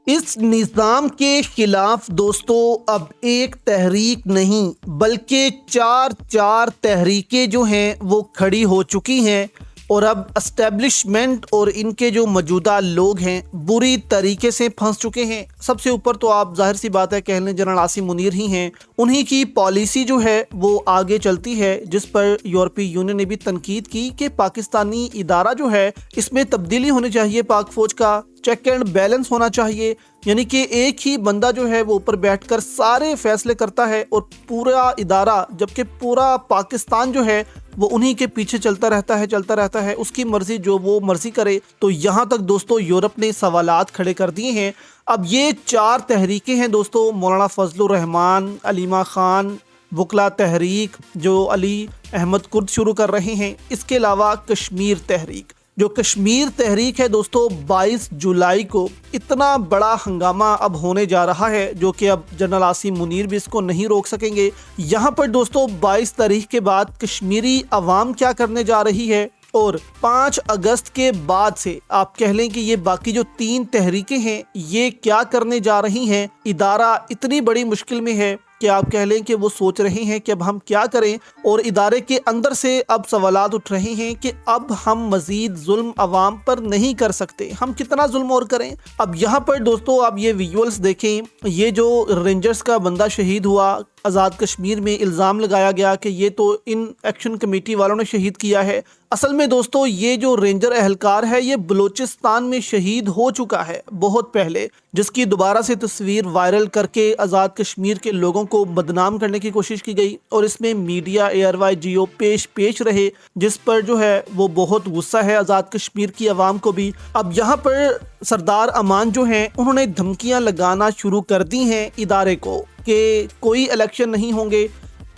اس نظام کے خلاف دوستو اب ایک تحریک نہیں بلکہ چار تحریکیں جو ہیں وہ کھڑی ہو چکی ہیں، اور اب اسٹیبلشمنٹ اور ان کے جو موجودہ لوگ ہیں بری طریقے سے پھنس چکے ہیں۔ سب سے اوپر تو آپ ظاہر سی بات ہے کہہ لیں جنرل عاصم منیر ہی ہیں، انہی کی پالیسی جو ہے وہ آگے چلتی ہے، جس پر یورپی یونین نے بھی تنقید کی کہ پاکستانی ادارہ جو ہے اس میں تبدیلی ہونی چاہیے، پاک فوج کا چیک اینڈ بیلنس ہونا چاہیے، یعنی کہ ایک ہی بندہ جو ہے وہ اوپر بیٹھ کر سارے فیصلے کرتا ہے اور پورا ادارہ، جبکہ پورا پاکستان جو ہے وہ انہی کے پیچھے چلتا رہتا ہے، اس کی مرضی جو وہ مرضی کرے۔ تو یہاں تک دوستو یورپ نے سوالات کھڑے کر دیے ہیں۔ اب یہ 4 تحریکیں ہیں دوستو، مولانا فضل الرحمان، علیمہ خان، وکلا تحریک جو علی احمد کرد شروع کر رہے ہیں، اس کے علاوہ کشمیر تحریک۔ جو کشمیر تحریک ہے دوستو 22 جولائی کو اتنا بڑا ہنگامہ اب ہونے جا رہا ہے، جو کہ اب جنرل عاصم منیر بھی اس کو نہیں روک سکیں گے۔ یہاں پر دوستو 22 تاریخ کے بعد کشمیری عوام کیا کرنے جا رہی ہے، اور 5 اگست کے بعد سے آپ کہہ لیں کہ یہ باقی جو 3 تحریکیں ہیں یہ کیا کرنے جا رہی ہیں۔ ادارہ اتنی بڑی مشکل میں ہے کہ آپ کہہ لیں کہ وہ سوچ رہے ہیں کہ اب ہم کیا کریں، اور ادارے کے اندر سے اب سوالات اٹھ رہے ہیں کہ اب ہم مزید ظلم عوام پر نہیں کر سکتے، ہم کتنا ظلم اور کریں۔ اب یہاں پر دوستو آپ یہ ویژولز دیکھیں، یہ جو رینجرز کا بندہ شہید ہوا آزاد کشمیر میں، الزام لگایا گیا کہ یہ تو ان ایکشن کمیٹی والوں نے شہید کیا ہے۔ اصل میں دوستو یہ جو رینجر اہلکار ہے یہ بلوچستان میں شہید ہو چکا ہے بہت پہلے، جس کی دوبارہ سے تصویر وائرل کر کے آزاد کشمیر کے لوگوں کو بدنام کرنے کی کوشش کی گئی، اور اس میں میڈیا ARY-GO پیش رہے، جس پر جو ہے وہ بہت غصہ ہے آزاد کشمیر کی عوام کو بھی۔ اب یہاں پر سردار امان جو ہیں انہوں نے دھمکیاں لگانا شروع کر دی ہیں ادارے کو کہ کوئی الیکشن نہیں ہوں گے۔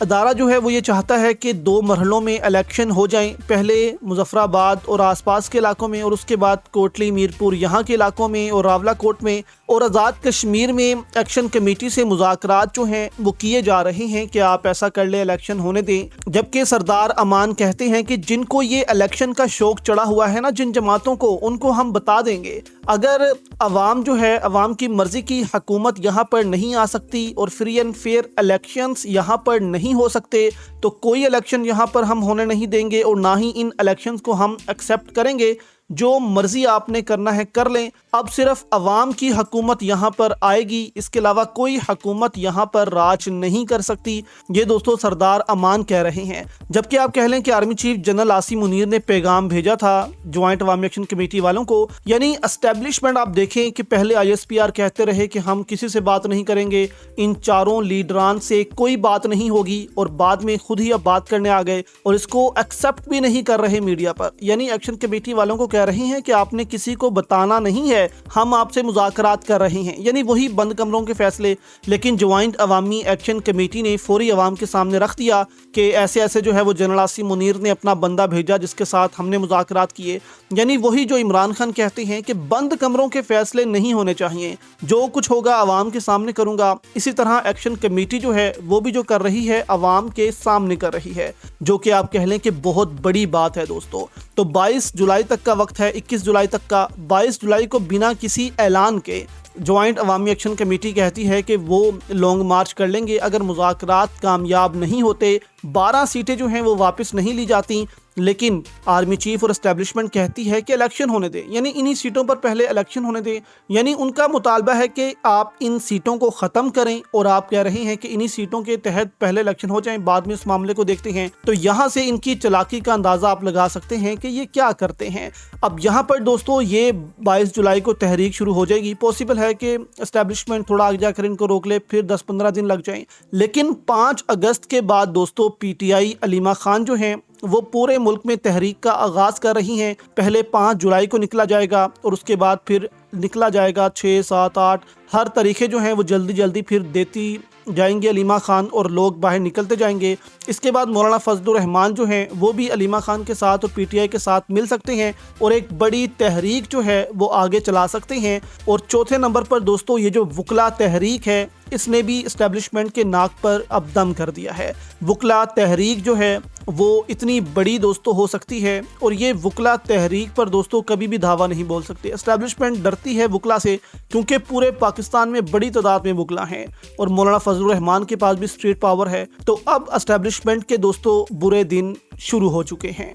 ادارہ جو ہے وہ یہ چاہتا ہے کہ 2 مرحلوں میں الیکشن ہو جائیں، پہلے مظفر آباد اور آس پاس کے علاقوں میں، اور اس کے بعد کوٹلی میرپور یہاں کے علاقوں میں اور راولہ کوٹ میں، اور آزاد کشمیر میں ایکشن کمیٹی سے مذاکرات جو ہیں وہ کیے جا رہے ہیں کہ آپ ایسا کر لیں، الیکشن ہونے دیں۔ جبکہ سردار امان کہتے ہیں کہ جن کو یہ الیکشن کا شوق چڑھا ہوا ہے نا، جن جماعتوں کو، ان کو ہم بتا دیں گے اگر عوام جو ہے عوام کی مرضی کی حکومت یہاں پر نہیں آ سکتی اور فری اینڈ فیئر الیکشنز یہاں پر نہیں ہو سکتے تو کوئی الیکشن یہاں پر ہم ہونے نہیں دیں گے، اور نہ ہی ان الیکشنز کو ہم ایکسیپٹ کریں گے۔ جو مرضی آپ نے کرنا ہے کر لیں، اب صرف عوام کی حکومت یہاں پر آئے گی، اس کے علاوہ کوئی حکومت یہاں پر راج نہیں کر سکتی، یہ دوستو سردار امان کہہ رہے ہیں۔ جبکہ آپ کہہ لیں کہ army chief general Asim Munir نے پیغام بھیجا تھا جوائنٹ عوامی ایکشن کمیٹی والوں کو، یعنی اسٹیبلشمنٹ آپ دیکھیں کہ پہلے ISPR کہتے رہے کہ ہم کسی سے بات نہیں کریں گے، ان 4 لیڈران سے کوئی بات نہیں ہوگی، اور بعد میں خود ہی اب بات کرنے آ گئے اور اس کو ایکسیپٹ بھی نہیں کر رہے میڈیا پر، یعنی ایکشن کمیٹی والوں کو کہہ رہے ہیں کہ آپ نے کسی کو بتانا نہیں ہے، ہم آپ سے مذاکرات کر رہے ہیں، یعنی وہی بند کمروں کے فیصلے۔ لیکن جوائنٹ عوامی ایکشن کمیٹی نے فوری عوام کے سامنے رکھ دیا کہ ایسے جو ہے وہ جنرل عاصم منیر نے اپنا بندہ بھیجا جس کے ساتھ ہم نے مذاکرات کیے، یعنی وہی جو عمران خان کہتے ہیں کہ بند کمروں کے فیصلے نہیں ہونے چاہیے، جو کچھ ہوگا عوام کے سامنے کروں گا۔ اسی طرح ایکشن کمیٹی جو ہے وہ بھی جو کر رہی ہے عوام کے سامنے کر رہی ہے، جو کہ آپ کہہ لیں کہ بہت بڑی بات ہے دوستو۔ تو 22 جولائی تک کا وقت ہے، 21 جولائی تک کا۔ 22 جولائی کو بنا کسی اعلان کے جوائنٹ عوامی ایکشن کمیٹی کہتی ہے کہ وہ لانگ مارچ کر لیں گے اگر مذاکرات کامیاب نہیں ہوتے، 12 سیٹیں جو ہیں وہ واپس نہیں لی جاتی، لیکن آرمی چیف اور اسٹیبلشمنٹ کہتی ہے کہ الیکشن ہونے دیں، یعنی انہی سیٹوں پر پہلے الیکشن ہونے دیں، یعنی ان کا مطالبہ ہے کہ آپ ان سیٹوں کو ختم کریں، اور آپ کہہ رہے ہیں کہ انہی سیٹوں کے تحت پہلے الیکشن ہو جائیں، بعد میں اس معاملے کو دیکھتے ہیں۔ تو یہاں سے ان کی چالاکی کا اندازہ آپ لگا سکتے ہیں کہ یہ کیا کرتے ہیں۔ اب یہاں پر دوستو یہ 22 جولائی کو تحریک شروع ہو جائے گی، پاسبل ہے کہ اسٹیبلشمنٹ تھوڑا آگے جا کر ان کو روک لے، پھر 10-15 دن لگ جائیں، لیکن 5 اگست کے بعد دوستو PTI علیمہ خان جو ہیں وہ پورے ملک میں تحریک کا آغاز کر رہی ہیں۔ پہلے 5 جولائی کو نکلا جائے گا، اور اس کے بعد پھر نکلا جائے گا 6، 7، 8، ہر طریقے جو ہیں وہ جلدی پھر دیتی جائیں گے علیمہ خان، اور لوگ باہر نکلتے جائیں گے۔ اس کے بعد مولانا فضل الرحمان جو ہیں وہ بھی علیمہ خان کے ساتھ اور PTI کے ساتھ مل سکتے ہیں، اور ایک بڑی تحریک جو ہے وہ آگے چلا سکتے ہیں۔ اور چوتھے نمبر پر دوستو یہ جو وکلا تحریک ہے اس نے بھی اسٹیبلشمنٹ کے ناک پر اب دم کر دیا ہے۔ وکلا تحریک جو ہے وہ اتنی بڑی دوستو ہو سکتی ہے، اور یہ وکلا تحریک پر دوستو کبھی بھی دھاوا نہیں بول سکتے۔ اسٹیبلشمنٹ ڈرتی ہے وکلا سے، کیونکہ پورے پاکستان میں بڑی تعداد میں وکلا ہیں اور مولانا فضل الرحمان کے پاس بھی اسٹریٹ پاور ہے۔ تو اب اسٹیبلشمنٹ کے دوستو برے دن شروع ہو چکے ہیں۔